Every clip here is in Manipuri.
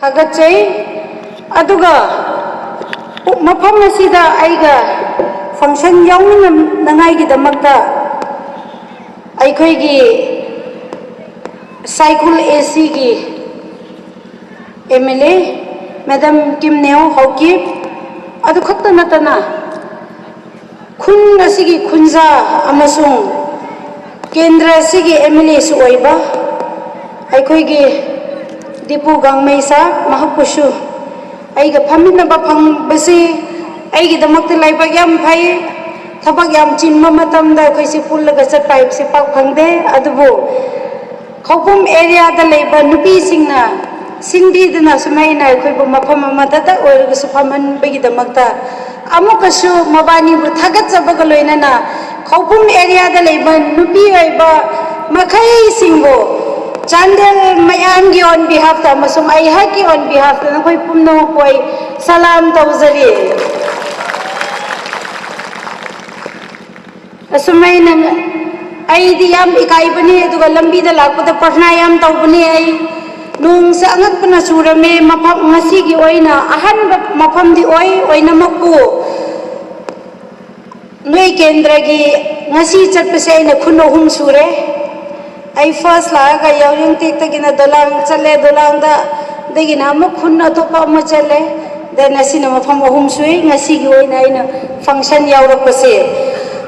Hagachay aduga mafam asida aiga function yaung nangai gi damakta aikhoi gi cycle AC gi MLA Madam Kim Neo Hawkip adu khakta natana khun asigi khunja amasung kendra asigi MLA su oiba aikhoi gi Dipu Gangmei sa mahapushu aiga phaminaba phangbasi aigi damakta laiba yam phai thabak yam chinma matamda khoisi pullaga chatai se pak phangde adubu khopum area da laiba nupi singna sindi dana sumaina khoibu mafam amada da oirga su phaman bagi damakta amukasu mabani bu thagat jabaga loinana khopum area da laiba nupi oiba makhai singbo Chandel mayam gi on behalf ta masung ai haki on behalf ta koi pumno koi salam tauzari asumai nang ai di yam ikai bani aduga lambi da lakpada parna yam tau bani ai nung sa angat pana surame mafam ngasi gi oina ahan mafam di oina makku noi kendra gi ngasi chatpase aina khuno hum sure I first laga yawing tik tagina dolang chale dolang da degina mo khunna to pa mo chale then asina ma pham hum sui ngasi gi oina ina function yawra pase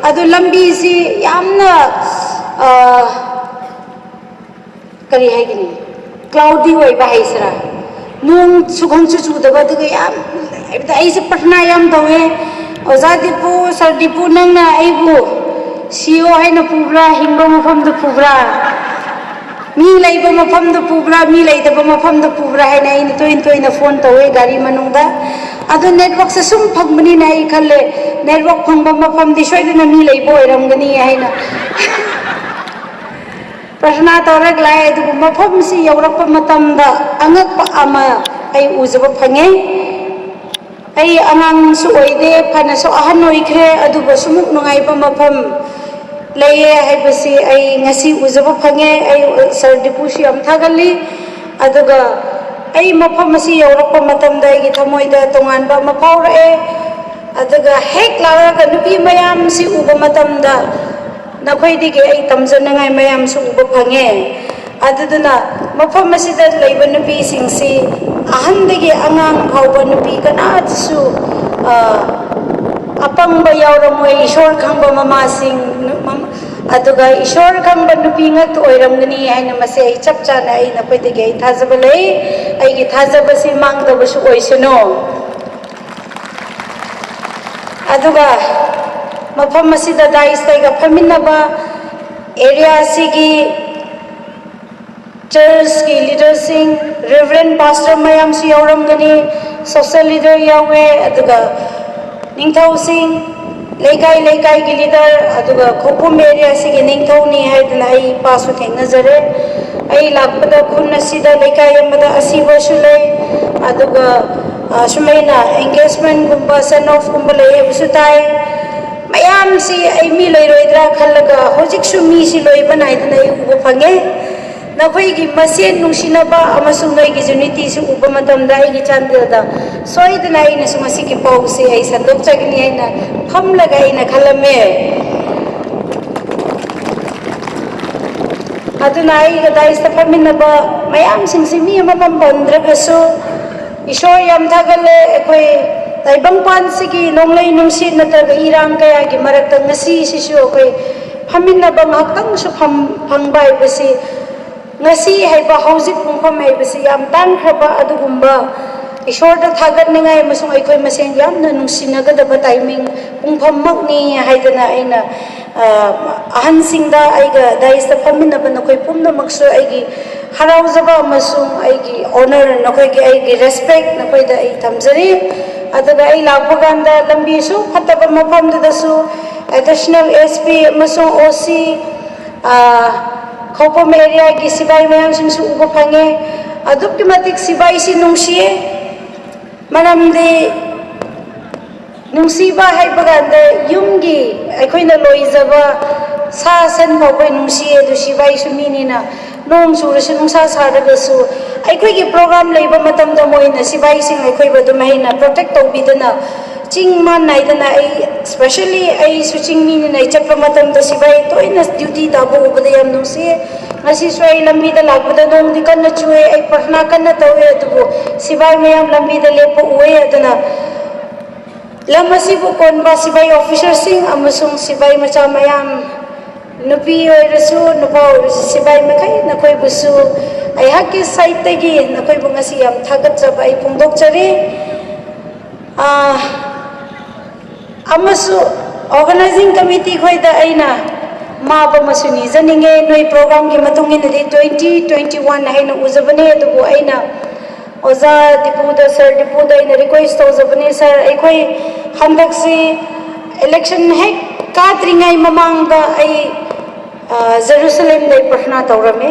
adu lambi si yamna kari hai gini cloudy oi ba haisra nung sukhang chu chu da ba de yam ai se patna yam dawe oza dipu sar dipu nang na ai bu CEO hai na pubra hingbo mafam da pubra mi laiba mafam da pubra mi laidaba mafam da pubra hai na ina toin phone tawe gari manungda adu network se sum phagmani na ai khalle network phangba mafam di soidana mi laibo oiramgani hai na prashna tawrak lai adu mafam si yawrakpa matamda angakpa ama ai ujaba phange ai angang su oide phana so ahan oikre adu basumuk nungai pa mafam laye hai basi ai ngasi ujaba phange ai sir dipushi am thagali aduga ai mafam asi yawrakpa matamda ai gi thamoida tongan ba mapaura e aduga hek laraga nupi mayam si uba matamda nakhoi dige ai tamjanangai mayam su uba phange aduduna mafam asida leiba nupi singsi ahandagi angang phauba nupi kana su apangba yawramoi ishor khangba mama sing aduga ishor khangba nupi ngat oiramgani haina mase ai chapchana ai nakhoi dige ai thajaba lei ai gi thajaba si mangdaba su oisano aduga mafam asida daistaiga phaminaba area sigi church ki leaders sing reverend pastor mayam si yawramgani social leader yawe aduga ningthau sing leikai ki leader aduga khopum area sigi ningthau ni haidna ai pasu thengnajare ai lakpada khun asida leikai amada asiba sulai aduga sumaina engagement gumba send off gumba lei busutai mayam si ai mi loiroidra khallaga hojik su mi si loiba naidna ai uba phange nakhoi gi masen nungsinaba amasung noi gi unity su uba matamda ai gi chandada soidna ai na sumasi ki pau se ai sandok chagni ai na phamlaga ai na khalame aduna ai ga daista phaminaba mayam singsimi amam bandraga su ishor yam thagale ekoi taibang pan sigi nonglei nungsi nataga irang kaya gi marakta ngasi sisu ekoi phaminaba ngaktang su phangbai basi ngasi haiba hojik pungpham haibasi yam tan khraba adugumba ishor da thagat ningai masung aikoi masen yamna nungsinagadaba timing pungpham makni haidana aina ahan singda aiga daista phaminaba nakoi pumna maksu aigi haraujaba masung aigi honor nakoi gi aigi respect nakoi da ai thamjari adaga ai lakpaganda lambi su phataba mafam da su additional SP masung OC khopom area ki sibai mayam sing su uba phange aduk ki matik sibai si nungsiye maramde nungsiba hai baganda yumgi aikoina loizaba sa san phawai nungsiye du sibai su minina nong surasi nungsa saragasu ꯑꯩꯈꯣꯏꯒꯤ program ꯂꯩꯕ ꯃꯇꯝꯗ ꯃꯣꯏꯅ ꯁꯤꯕꯥꯏꯁꯤꯡ ꯑꯩꯈꯣꯏꯕꯨ ꯑꯗꯨꯃꯥꯏꯅ protect ꯇꯧꯕꯤꯗꯅ ꯆꯤꯡ ꯃꯥꯟ ꯅꯥꯏꯗꯅ ꯑꯩ especially ꯑꯩꯁꯨ ꯆꯤꯡꯃꯤꯅꯤꯅ ꯑꯩ ꯆꯠꯄ ꯃꯇꯝꯗ ꯁꯤꯕꯥꯏ ꯇꯣꯏꯅ ꯗ꯭ꯌꯨꯇꯤ ꯇꯥꯕ ꯎꯕꯗ ꯌꯥꯝ ꯅꯨꯡꯁꯤꯌꯦ ꯉꯁꯤꯁꯨ ꯑꯩ ꯂꯝꯕꯤꯗ ꯂꯥꯛꯄꯗ ꯅꯣꯡꯗꯤ ꯀꯟꯅ ꯆꯨꯑꯦ ꯑꯩ ꯄ꯭ꯔꯊꯅꯥ ꯀꯟꯅ ꯇꯧꯋꯦ ꯑꯗꯨꯕꯨ ꯁꯤꯕꯥꯏ ꯃꯌꯥꯝ ꯂꯝꯕꯤꯗ ꯂꯦꯞꯄ ꯎꯑꯦ ꯑꯗꯨꯅ lam asibu konba sibai officersing amasung sibai macha mayam nupi oirasu nupa oirasu sibai makai nakoi busu ai hakki site tagi nakoi bu ngasi yam thagat jaba ai pungdok chari amasu organizing committee khoi da aina ma ba masuni janinge noi program gi matung in di 2021 haina uzabane adubu aina oza dipuda sir dipuda ina request tawjabani sir aikoi handaksi election hek kadringai mamangda ai Jerusalem dai prashna tawrame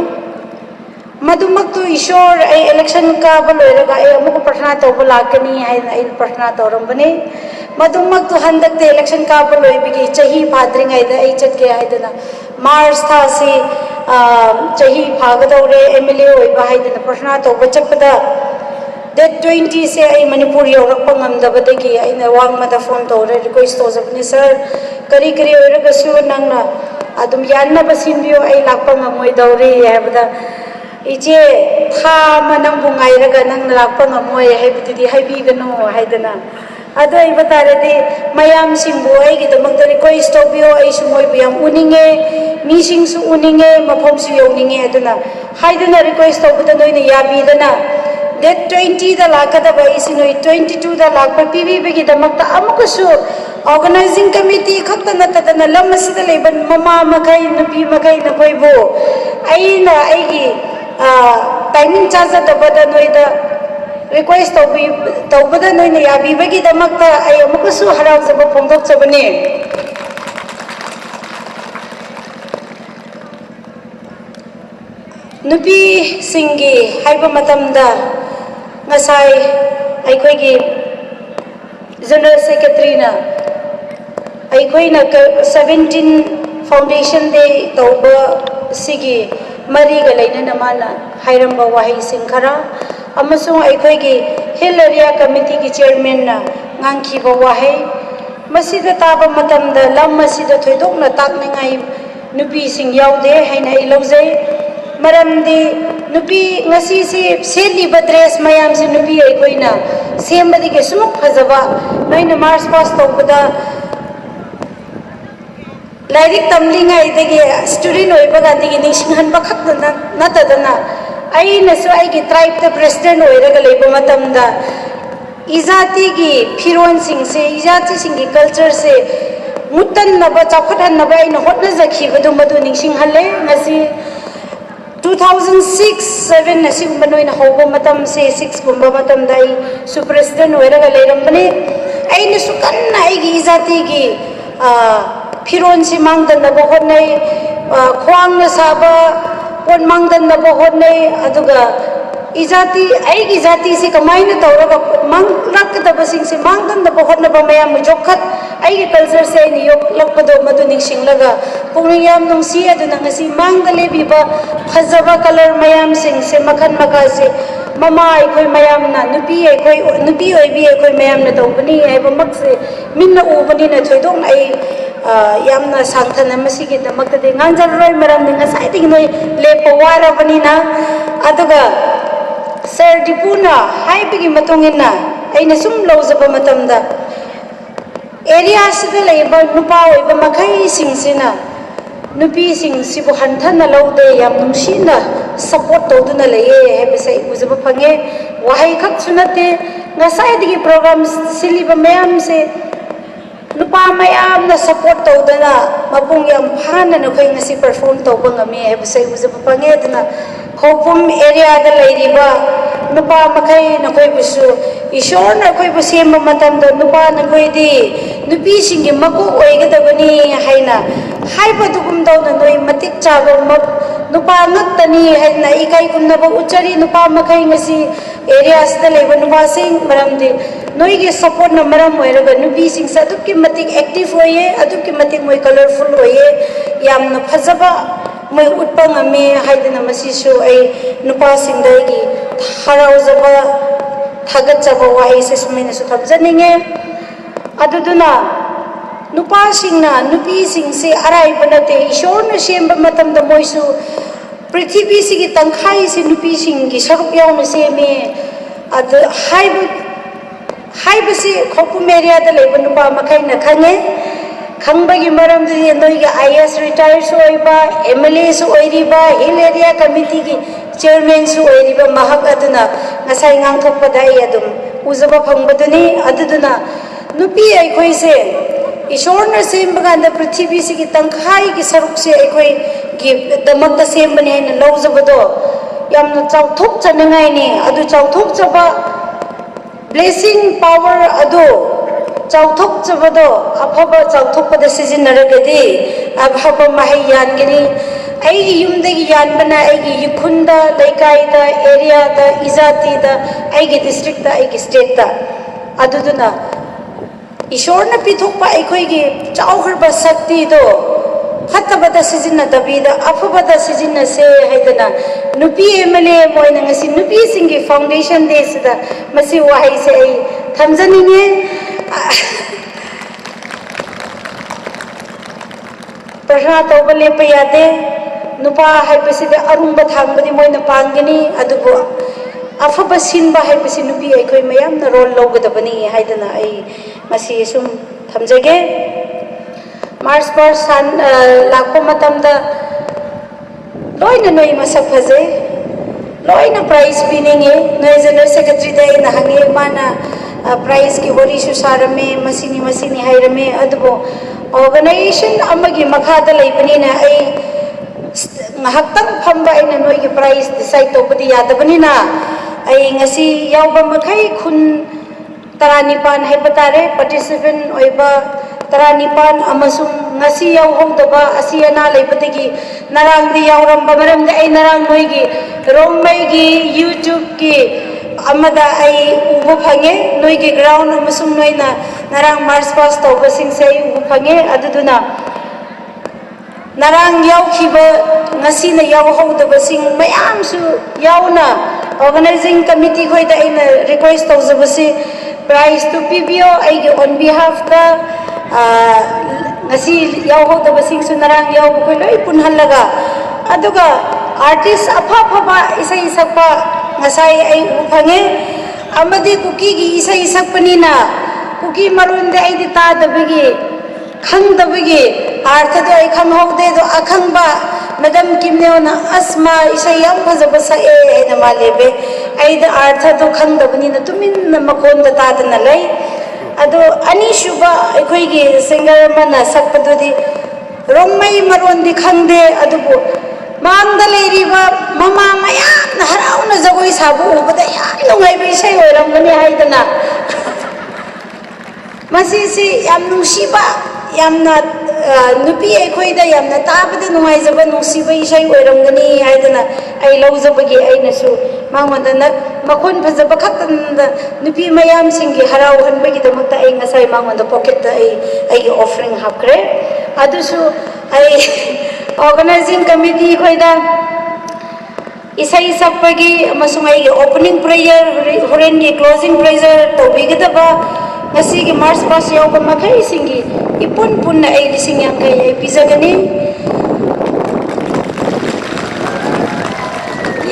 madumaktu ishor ai election ka baloiraga ai amuko prashna tawba lakani haina ai prashna tawrambane madumaktu handakte election ka baloibigi chahi padringai da ai chatke haidana March tha si chahi phagadawre MLA oiba haidana prashna tawba chakpada That 20 se ay Manipur yorak pangamdabadagi ay nawang mada phone to request to sabni sir kari kari oraga su nangna adum yanna basinbiyo ay lakpangamoy dawri habda ije tha manang bungai raga nang lakpangamoy haybidi haybigano haydana ado ay bataradi mayam singbo ay gidamakta request to biyo ay sumoy biyam uninge meeting su uninge mapom su yoninge aduna haydana request to buta noy na yabidana That 20 da lakada ba isinoi 22 da lakpa PV bagi damakta amukusu organizing committee khakta natadana lam asida leban mama makai nabi makai na koibo aina aigi timing charge tabada noida request tawbada noina yabi bagi damakta ay amukusu haraw jaba phongdok chabane nupi singi haiba matamda ngasai aikhoigi general secretary na aikhoina 17 foundation day tawba sigi mari ga lainana mana hairamba wahi singkhara amasung aikhoigi hill area committee ki chairman na ngangki ba wahi masida taba matamda lam masida thoidokna takningai nupi sing yaude haina ilojai maramdi nupi ngasi si seli dress mayam si nupi ai koina sembadi ke sumuk phajaba noina march pass tawbada lairik tamlinga idegi student oibaga digi nisinghan bakhak natadana aina su ai gi tribe the president oiraga leiba matamda izati gi phiron sing se izati sing gi culture se mutan naba chakhathan naba ina hotna zakhi badu madu nisinghalle ngasi 2006-7 nasi umanoy na hobo matam se 6 gumba matam dai su president oiraga leirambani ai na sukan na ai gi izati gi phiron si mangdan na bohon nei khwang na saba pon mangdan na bohon nei aduga izati ai gi zati se kamai na tawraga mang rakda sing se mangdan na bohon na ba mayam jokhat ai gi culture se ni yok lakpado madu ning singlaga pungyam nung si aduna ngasi mangdale biba khajaba color mayam sing se makhan maka se mama ai koi mayam na nupi oi bi ai koi mayam na tawbani ai ba mak se minna ubani na thoidong ai yamna sangthana masigi damakta de nganjar roi maram ninga saiting noi lepo wara bani na aduga sir dipuna hai bigi matongina aina sum lozaba matamda area sida leiba nupa oiba makai singsina nupi sing sibu hanthana laude yam nungsina support toduna leye hebesai uzaba phange wahai khak sunate ngasai digi program siliba mayam se nupa mayam na support todana mapung yam phana na khoi ngasi perform tawba ngame hebesai uzaba phange dana khopum area da leiriba nupa makai na khoi busu ishor na khoi busi matam da nupa na khoi di nupi singi maku oigadabani haina haiba dugum dawna noi matik chaba nupa ngattani haina ikai kumnaba uchari nupa makai ngasi areas da leba nupa sing maramdi noi ge support na maram oiraga nupi sing sa adukki matik active hoye adukki matik moi colorful hoye yamna phajaba ꯃꯣꯏ ꯎꯠꯄ ꯉꯝꯃꯦ ꯍꯥꯏꯗꯅ ꯃꯁꯤꯁꯨ ꯑꯩ ꯅꯨꯄꯥꯁꯤꯡꯗ ꯑꯩꯒꯤ ꯍꯔꯥꯎꯖꯕ ꯊꯥꯒꯠꯆꯕ ꯋꯥꯍꯩꯁꯦ ꯁꯨꯃꯥꯏꯅꯁꯨ ꯊꯝꯖꯅꯤꯡꯉꯦ ꯑꯗꯨꯗꯨꯅ ꯅꯨꯄꯥꯁꯤꯡꯅ ꯅꯨꯄꯤꯁꯤꯡꯁꯦ ꯑꯔꯥꯏꯕ ꯅꯠꯇꯦ ꯏꯁꯣꯔꯅ ꯁꯦꯝꯕ ꯃꯇꯝꯗ ꯃꯣꯏꯁꯨ ꯄ꯭ꯔꯤꯊꯤꯕꯤꯁꯤꯒꯤ ꯇꯪꯈꯥꯏꯁꯤ ꯅꯨꯄꯤꯁꯤꯡꯒꯤ ꯁꯔꯨꯛ ꯌꯥꯎꯅ ꯁꯦꯝꯃꯦ ꯑꯗ ꯍꯥꯏꯕꯁꯤ ꯈꯧꯄꯨꯝ ꯑꯦꯔꯤꯌꯥꯗ ꯂꯩꯕ ꯅꯨꯄꯥ ꯃꯈꯩꯅ ꯈꯪꯉꯦ ꯈꯪꯕꯒꯤ ꯃꯔꯝꯗꯨꯗꯤ ꯅꯣꯏꯒꯤ IAS ꯔꯤꯇꯥꯌꯔꯁꯨ ꯑꯣꯏꯕ MLAꯁꯨ ꯑꯣꯏꯔꯤꯕ ꯍꯤꯜ ꯑꯦꯔꯤꯌꯥ ꯀꯃꯤꯇꯤꯒꯤ ꯆꯤꯌꯔꯃꯦꯟꯁꯨ ꯑꯣꯏꯔꯤꯕ ꯃꯍꯥꯛ ꯑꯗꯨꯅ ꯉꯁꯥꯏ ꯉꯥꯡꯊꯣꯛꯄꯗ ꯑꯩ ꯑꯗꯨꯝ ꯎꯖꯕ ꯐꯪꯕꯗꯨꯅꯤ ꯑꯗꯨꯗꯨꯅ ꯅꯨꯄꯤ ꯑꯩꯈꯣꯏꯁꯦ ꯏꯁꯣꯔꯅ ꯁꯦꯝꯕ ꯀꯥꯟꯗ ꯄ꯭ꯔꯤꯊꯤꯕꯤꯁꯤꯒꯤ ꯇꯪꯈꯥꯏꯒꯤ ꯁꯔꯨꯛꯁꯦ ꯑꯩꯈꯣꯏꯒꯤꯗꯃꯛꯇ ꯁꯦꯝꯕꯅꯤ ꯍꯥꯏꯅ ꯂꯧꯖꯕꯗꯣ ꯌꯥꯝꯅ ꯆꯥꯎꯊꯣꯛꯆꯅꯤꯡꯉꯥꯏꯅꯤ ꯑꯗꯨ ꯆꯥꯎꯊꯣꯛꯆꯕ blessing power ado chauthok chabado afaba chauthokpada sizinaragadi afaba mahai yangani aigi yumdagi yanbana aigi yukhunda laikai da area da izati da aigi district da aigi state da aduduna ishorna pithokpa aikhoigi chauhrba sakti do fatabada sizinadabida afabada sizinase haidana nupi MLA moina ngasi nupi singi foundation day sida masi wahai se ai thamjaninge prashna tawba lepa yade nupa haibasida arumba thangbadi moina pangani adubu afaba sinba haibasi nupi aikhoi mayamna role lawgadabani haidana ai masi sum thamjage Mars Bar San Lakpo Matamda Loina Noi Masak Faze Loina Prize Pininge Noi General Secretary Day Nahange Mana Prize Ki Wari Susarame Masini Hairame Adubo Organization Amagi Makada Laibanina Ai Haktam Pamba Ina Noi Prize Decide Topadi Yadabanina Ai Ngasi Yauba Makai Kun Taranipan Hepatare Participant Oiba Taranipan amasung ngasi yauhodaba asiana leibadagi narangdi yauramba maramda ai narang noigi rommaigi YouTube ki amada ai ubu phange noigi ground amasung noina narang march past tawba singse ai ubu phange aduduna narang yaukhiba ngasi na yauhodaba sing mayam su yauna organizing committee khoida aina request tawjabasi prize to PBO ai on behalf da ngasi yauhodaba singsu narang yaubu koi loi punhallaga aduga artist aphaba isai sakpa ngasai ai uphange amadi kuki gi isai sakpanina kuki marunde ai di ta dabigi khangdabigi artha do ai khanghode do akhangba madam kimneona asma isai yam phajaba sa e na malebe ai da artha do khangdabani na tumin na makon da ta da na lai ado ani shuba aikoigi singer mana sakpadudi rommai marondi khangde adubu mangda leiriba mama mayam na harauna jagoi sabu ubada yam nungai be sai oiramgani haidana masisi yam nungsiba yamna nupi aikhoida yamna tabada nungai jaba nungsiba isai oiramgani haidana ai lawjabagi ainasu mangondana makon phajaba khakanda nupi mayam singi harau hanbagi damakta ai ngasai mangonda pocket ta ai offering hapkre adusu ai organizing committee khoida isai sakpagi amasung ai opening prayer horen gi closing prayer tawbigadaba ngasi gi march pass yoga makai singi ipun punna ai lising yang kai ai pizagani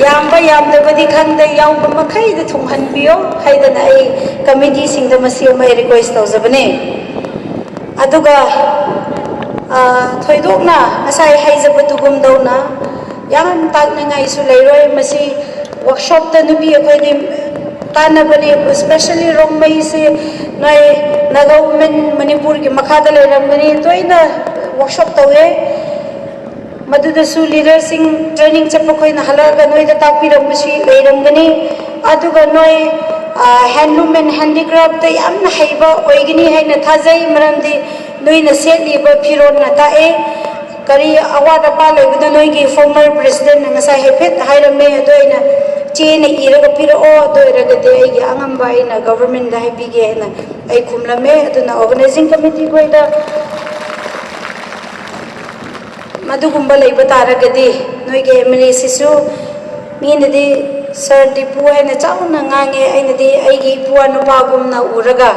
yamba yamdabadi khangda yauba makai da thunghanbiyo haidana ai committee singda masi mai request tawjabane aduga thoidokna ngasai haijabadugum dawna yam takningai su leiroi masi workshop ta nubi akhoi tanabani especially rombai se noi naga women manipur ki makhada leiramgani toina workshop tawe madudasu leadersing training chappa khoina halaga noida takpiramsi leiramgani aduga noi handloom and handicraft ta yamna haiba oigini haina thajai maramdi noina setliba firon na tae kari awada pa leibada noigi former president ngasai hefet hairame adoina chena iraga piro adoiraga de ai angamba ina government da haibige na ai khumlame aduna organizing committee koida ꯃꯗꯨꯒꯨꯝꯕ ꯂꯩꯕ ꯇꯥꯔꯒꯗꯤ ꯅꯣꯏꯒꯤ MLA ꯁꯤꯁꯨ ꯃꯤꯅꯗꯤ ꯁꯔ ꯗꯤꯄꯨ ꯍꯥꯏꯅ ꯆꯥꯎꯅ ꯉꯥꯡꯉꯦ ꯑꯩꯅꯗꯤ ꯑꯩꯒꯤ ꯏꯄꯨꯋꯥ ꯅꯨꯄꯥꯒꯨꯝꯅ ꯎꯔꯒ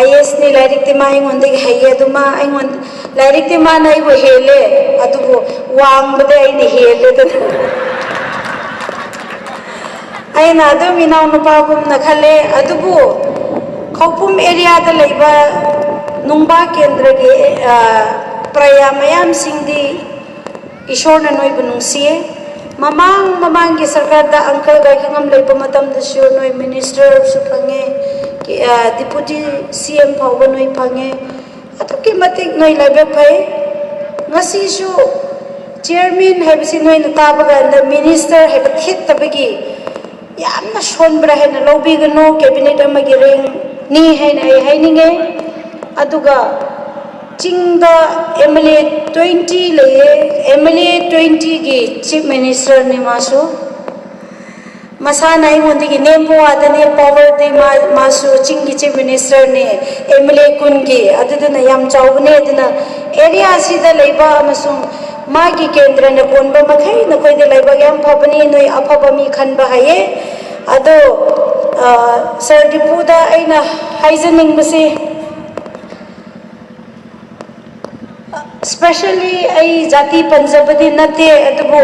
IAS ꯅꯤ ꯂꯥꯏꯔꯤꯛꯇꯤ ꯃꯥ ꯑꯩꯉꯣꯟꯗꯒꯤ ꯍꯩꯌꯦ ꯑꯗꯨ ꯃꯥ ꯑꯩꯉꯣꯟ ꯂꯥꯏꯔꯤꯛꯇꯤ ꯃꯥꯅ ꯑꯩꯕꯨ ꯍꯦꯜꯂꯦ ꯑꯗꯨꯕꯨ ꯋꯥꯡꯕꯗꯤ ꯑꯩꯅ ꯍꯦꯜꯂꯦꯗꯅ ꯑꯩꯅ ꯑꯗꯨꯝ ꯏꯅꯥꯎꯅꯨꯄꯥꯒꯨꯝꯅ ꯈꯜꯂꯦ ꯑꯗꯨꯕꯨ ꯈꯧꯄꯨꯝ ꯑꯦꯔꯤꯌꯥꯗ ꯂꯩꯕ ꯅꯨꯡꯕꯥ ꯀꯦꯟꯗ꯭ꯔꯒꯤ ꯄ꯭ꯔꯌꯥ ꯃꯌꯥꯝꯁꯤꯡꯗꯤ ꯏꯁꯣꯔꯅ ꯅꯣꯏꯕꯨ ꯅꯨꯡꯁꯤꯌꯦ ꯃꯃꯥꯡꯒꯤ ꯁꯔꯀꯥꯔꯗ ꯑꯪꯀꯜ ꯒꯥꯏꯈꯉꯝ ꯂꯩꯕ ꯃꯇꯝꯗꯁꯨ ꯅꯣꯏ ꯃꯤꯅꯤꯁꯇꯔꯁꯨ ꯐꯪꯉꯦ ꯗꯤꯄꯨꯇꯤ CM ꯐꯥꯎꯕ ꯅꯣꯏ ꯐꯪꯉꯦ ꯑꯗꯨꯛꯀꯤ ꯃꯇꯤꯛ ꯅꯣꯏ ꯂꯥꯏꯕꯛ ꯐꯩ ꯉꯁꯤꯁꯨ ꯆꯤꯌꯔꯃꯦꯟ ꯍꯥꯏꯕꯁꯤ ꯅꯣꯏꯅ ꯇꯥꯕ ꯀꯥꯟꯗ ꯃꯤꯅꯤꯁꯇꯔ ꯍꯥꯏꯕ ꯊꯦꯠꯇꯕꯒꯤ ꯌꯥꯝꯅ ꯁꯣꯟꯕ꯭ꯔꯥ ꯍꯥꯏꯅ ꯂꯧꯕꯤꯒꯅꯨ ꯀꯦꯕꯤꯅꯦꯠ ꯑꯃꯒꯤ ꯔꯦꯡꯅꯤ ꯍꯥꯏꯅ ꯑꯩ ꯍꯥꯏꯅꯤꯡꯉꯦ ꯑꯗꯨꯒ ꯆꯤꯡꯗ MLA 20 ꯂꯩꯌꯦ MLA 20ꯒꯤ ꯆꯤꯐ ꯃꯤꯅꯤꯁꯇꯔꯅꯤ ꯃꯥꯁꯨ ꯃꯁꯥꯅ ꯑꯩꯉꯣꯟꯗꯒꯤ ꯅꯦꯝꯕ ꯋꯥꯗꯅꯦ ꯄꯥꯋꯔꯗꯤ ꯃꯥꯁꯨ ꯆꯤꯡꯒꯤ ꯆꯤꯐ ꯃꯤꯅꯤꯁꯇꯔꯅꯤ MLA 10ꯒꯤ ꯑꯗꯨꯗꯨꯅ ꯌꯥꯝ ꯆꯥꯎꯕꯅꯦ ꯑꯗꯨꯅ ꯑꯦꯔꯤꯌꯥꯁꯤꯗ ꯂꯩꯕ ꯑꯃꯁꯨꯡ मागी केंद्र ने कोन बा मखई न कोई दे लाइबा याम फबनी नोई अफबा मी खन बा हाये अदो सर डिपुदा आइना हाइजनिंग बसे स्पेशली आई जाति पंजाबदी नते अदबो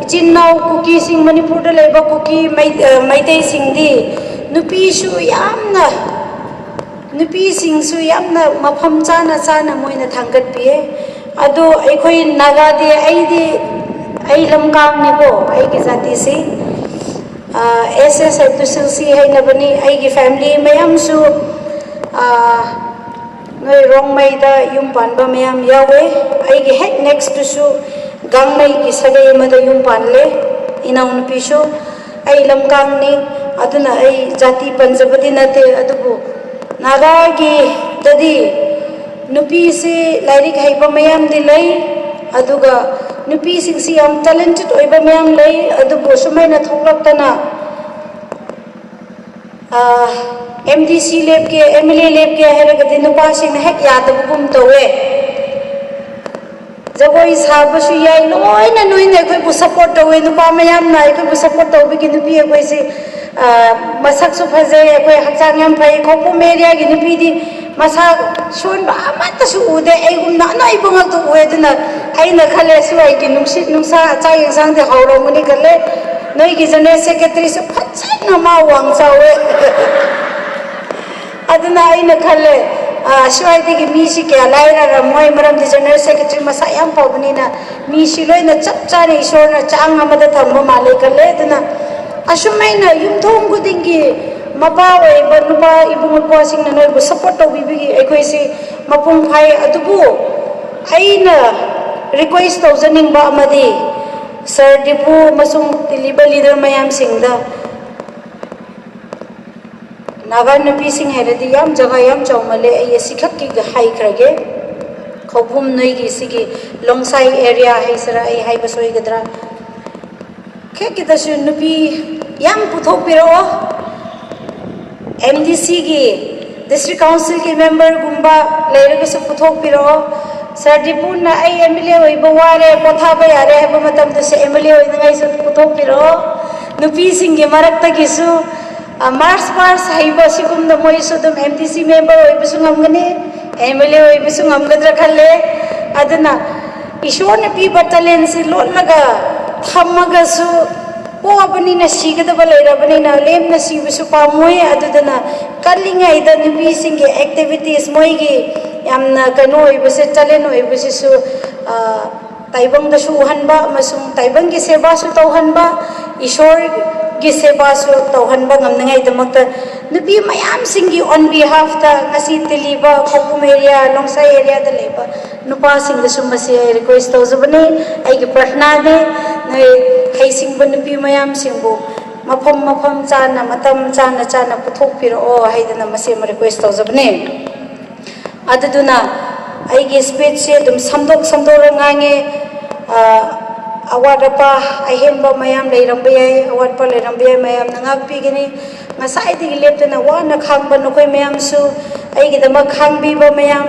चिन्नाव कुकी सिंह मणिपुर दा लेबा कुकी मैते सिंह दी नुपी सु यामना नुपी सिंह सु यामना मफम चाना चाना मोइना थांगत पिए अदो अखोई नागादी आई लमकाम निको आई की जाति से SS तुसुसी है नबनी आई की फैमिली मैम सु नोई रोंगमैदा युम पानबा मैम यावे आई की हेड नेक्स्ट तुसु गांगमई की सगे मदा युम पानले इनाउ नुपीसु आई लमकाम नि अदुना आई जाति पंजाबदी नते अदुबु नागा की तदी नुपी से लाइरिक हाइबा मैम दी लई अदुगा नुपी सिंग सी याम टैलेंटेड ओइबा मैम लई अदुबु सुमैना थोकलक्तना MDC लेब के MLA लेब के हैरगदि नुपा सिंग हेक यादबगुम तोवे जगोई साबसु याई लोइना नोइना अखोइबु सपोर्ट तोवे नुपा मैम ना अखोइबु सपोर्ट तोबेगी नुपी अखोइसे मसकसु फजे अखोइ हक्चांग याम फै खोपुम एरिया गी नुपी दी मसा सोनबा अमतसु उदे एगुमना नोइबुंगक उएदना आइना खले सुआइगी नुंसित नुंसा चाय इंसांग दे हौरंगनि खले नोइगी जनरल सेक्रेटरी सु फचना मा वांगचावे अदना आइना खले सुआइदिगी मीसी के लाइरा मोय मरम दे जनरल सेक्रेटरी मसा याम पावबनिना मीसी लोइना चप चाने ईश्वरना चांग अमदा थंबा माले खले अदना असुमैना युमथोंग गुदिंगी मपा ओइबा नुपा इबुंगपा सिंगना नोइबु सपोर्ट तौबिबिगी अखोइसे मपुंग फाइ अदुबु आइना रिक्वेस्ट तौजनिंगबा अमदि सर डिपू मसुंग दिलिबा लीडर मयाम सिंगदा नागा नुपी सिंग हेरदि याम जगह याम चौमले आई सिखक्की हाइख्रगे खौपुम नोइगी सिगी लोंगसाई एरिया हाइसरा आई हाइबा सोइगद्रा खेकिदसु नुपी याम पुथोकपिरो MDC की डिस्ट्रिक्ट काउंसिल की मेंबर गुम्बा लेरगसु पुथोकपिरो सर डिपुना आई MLA ओइबा वारे पोथाबा यारे हैबा मतमदसु MLA ओइनगाइसु पुथोकपिरो नुपी सिंगी मरक्तगिसु मार्च हाइबा सिगुमदा मोइसु दम MDC मेंबर ओइबसु ngамगनी MLA ओइबसु ngамगद्रा खले अदना ईश्वरने पीबा टैलेंट से लोटलगा थमगसु पोबनिना सिगदबा लेरबनिना लेमना सिबसु पामोय अदुदना कलिंगाइदा नुपी सिंगी एक्टिविटीज मोइगी यामना कनो ओइबसे टैलेंट ओइबसिसु ताइबंगदसु उहनबा मसुंग ताइबंगी सेवासु तौहनबा ईश्वर की सेवासु तौहनबा ngamngai नुपी मयाम सिंगी ऑन बिहाफ ता ngasi tiliba khopum area longsai area da leba nupa sing da sumasi request tawjabani ai gi प्रार्थना दे nei hai sing ban nupi mayam singbu mafam chana matam chana puthok piro o haidana mase ma request tawjabani aduduna ai gi speech se dum samdok ngange award pa ahenba mayam leirambe ai award pa leirambe mayam nangak pigini ngasai di leptana wana khangba nokoi mayam su ai gi dama khangbi ba mayam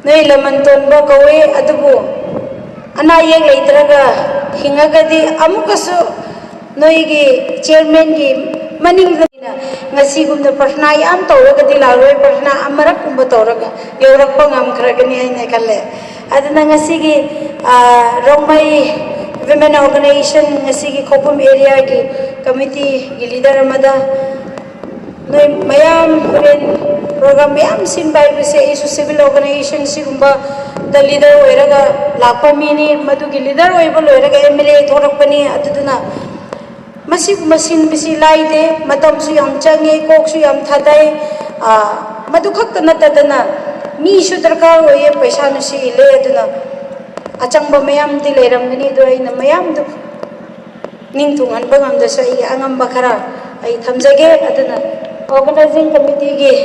Noi lamanton ba kawe adubu ana yeng leitraga hingagadi amukasu noi gi chairman gi maning ngasi gumna prashna yam tawragadi laroi prashna amarak kumba tawraga yaurakpa ngamkragani haina kalle aduna ngasi gi Rongmai women organization ngasi gi khopum area gi committee gi leader amada noi mayam ren program mayam sin bai bise isu civil organization sigumba the leader oiraga lakpa mini madu gi leader oiba loiraga MLA thorakpani aduduna masi masin bisi laide matam su yam change kok su yam thadai madu khakta natadana mi su darkar oye paisa nu si le aduna achangba mayam di leram gani do aina mayam du ningtung an bangam da sai angam bakara ai thamjage aduna organizing committee gi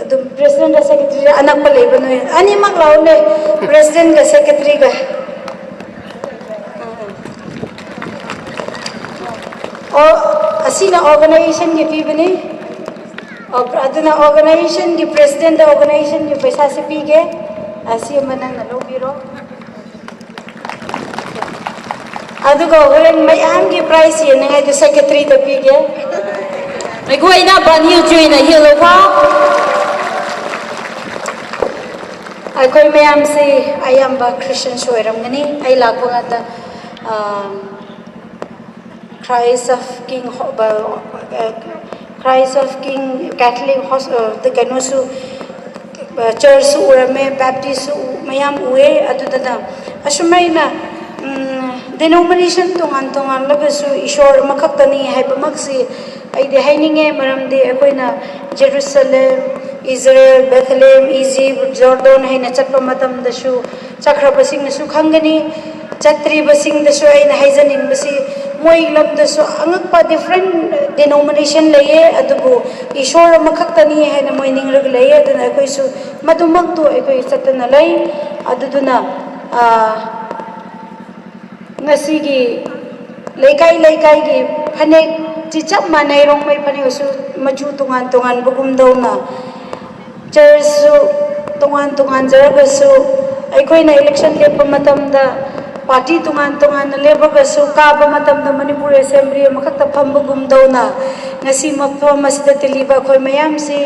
adum president and secretary anak pa leba no ani mak laune president ga secretary ga o asina organization gi pibani aduna organization gi president da organization gi paisa se pige asi manang na lobiro aduga horen mayam gi prize ye ngai du secretary da pige mai ko ina ban hiu chui na hiu lo pa ai koi mayam se ayamba Christian soiram ngani ai lakwa da Christ of King Catholic the kanosu church urame Baptist mayam uwe adudana asumaina denomination tongan tongan lagasu ishor makaktani haibamaksi ai de haininge maramde akoina Jerusalem Israel Bethlehem Egypt Jordan haina chatpa matam dasu chakra basing nasu khangani chatri basing dasu aina haijaning basi moi lam dasu angakpa different denomination laye adubu ishor makaktani haina moi ningrag laye aduna akoisu madumak tu akoi chatana lai aduduna ngasi gi laikai laikai gi phanek chi chap manai rong mai phani usu machu tungan tungan bugum dona church su tungan tungan jaraga su aikoi na election lepa matam da party tungan tungan leba ga su ka ba matam da Manipur assembly makata phambugum dona ngasi mapam asida teliba khoi mayam si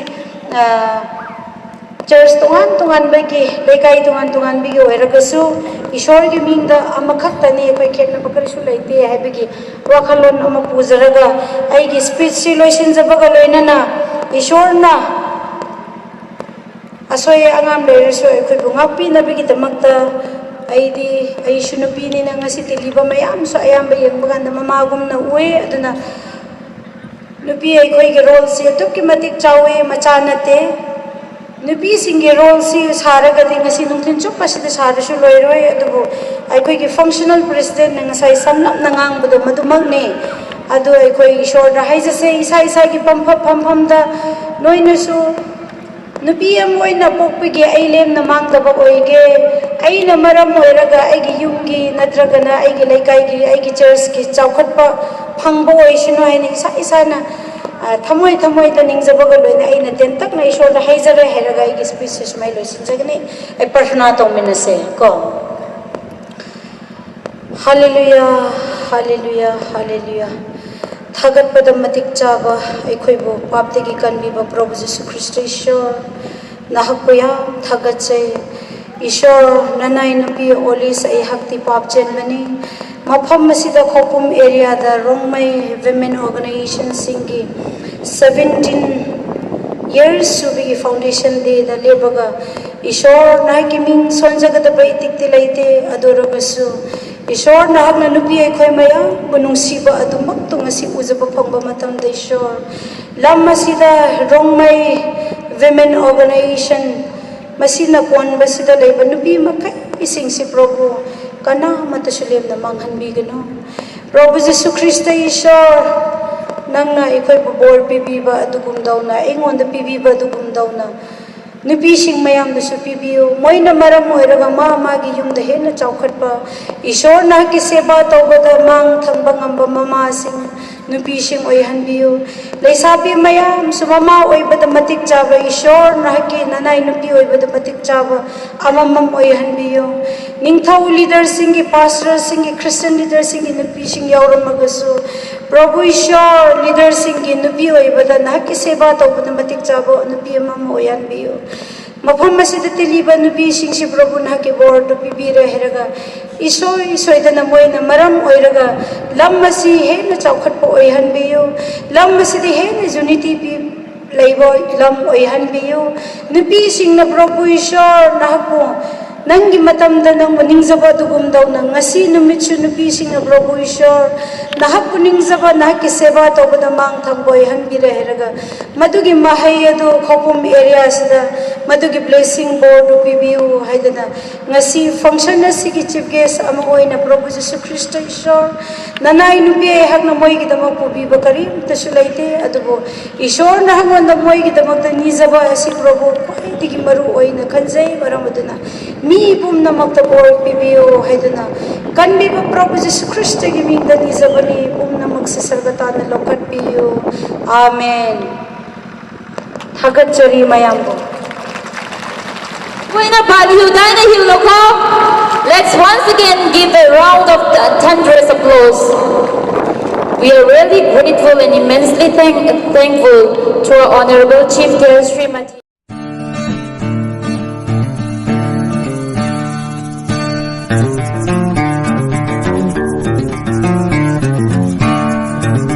church tungan tungan bagi laikai tungan tungan bigi oiragasu ishor gi mingda amakhaktani koi khetna bakarisu leite haibigi wakhalon ama pujaraga ai gi speech si loisin jabaga loinana ishorna asoi angam lereso koi bungapi na bigi tamakta aidi ai shunupi ni na ngasi teliba mayam so ayam bayang baganda mamagum na uwe aduna nupi ai koi gi role si tukki matik chawe machanate nupi singi role si saragadi ngasi nungthin chup pasida sarasu loiroi adubu aikoi gi functional president na ngasai samnap nangang budu madumag ne adu aikoi ishor da haijase isa isa gi pampham da noinasu nupi amoi na pokpigi ailem na mangdaba oige aina maram oiraga aigi yumgi nadragana aigi laikai gi aigi church gi chawkhatpa phangbo oisino haini isa isa na thamoi thamoi da ningjabaga loina aina ten tak na ishor da haijara heraga aigi speeches mai loisin jagni ai prashna tongminase ko hallelujah hallelujah hallelujah thagat padam matik chaba aikhoibo paptegi kanbiba Prabhu Jesu Christ ishor nahakpoya thagat chai ishor nanai napi olis ai hakti pap chen mani mafam masida khopum area da Rongmai women organization singi 17 years subi foundation day da lebaga ishor na ki ming sonjaga da bai tikti laite adorabasu ishor na hagna nupi ai khoi maya bunungsiba adumak tu ngasi ujaba phangba matam da ishor lam masida Rongmai women organization masina kon basida leiba nupi makai ising si Prabhu kana matasulem na manghanbigano Prabhu Jesu Christ ishor nangna ikoi bor pibiba adugum dauna ingon da pibiba adugum dauna nupi sing mayam da su pibiu moina maram oiraga ma gi yum da hena chawkhatpa ishor na ki seba tawbada mang thangba ngamba mama sing nupishing oihanbiyo. Leisabi mayam sumama oibada matik chaba ishor nahaki nanay nupi oibada matik chaba amamam oihanbiyo. Ningthau leader singi pastor singi Christian leader singi nupishing yauramagasu. Prabhu ishor leader singi nupi oibada nahaki seba taubada matik chaba nupi amam oihanbiyo. Mafam masida tiliba nubi singsi Prabhu nahaki bor pibira heraga isoi soidana moina maram oiraga lam masi hena chaukhatpa oihanbiyo lam masidi hena unity pi leibo lam oihanbiyo nubi singna Prabhu Ishor nahku nangi matamda nang maningjaba dugum daw na ngasi numitsu nubi singna Prabhu Ishor nahku ningjaba nahki seba tawbada mang thangboy hanbira heraga madugi mahay adu khopum area sida madugi blessing board pibiu haidana ngasi function na sigi chief guest ama oina Prabhu Jesus Christ Ishor nanay nubi hak na moy gidama pubi bakari tasulaite adubo Ishor na hangon na moy gidama ta nijaba asi Prabhu digi maru oina kanjay baramaduna mi bum na magtabor pibiu haidana kanbi ba Prabhu Jesus Christ gi mingda nijabani bum na magsasargata na lokat piyo amen hagat jari mayambo. Let's once again give a round of thunderous applause. We are really grateful and immensely thankful to our Honorable Chief Guest Srimati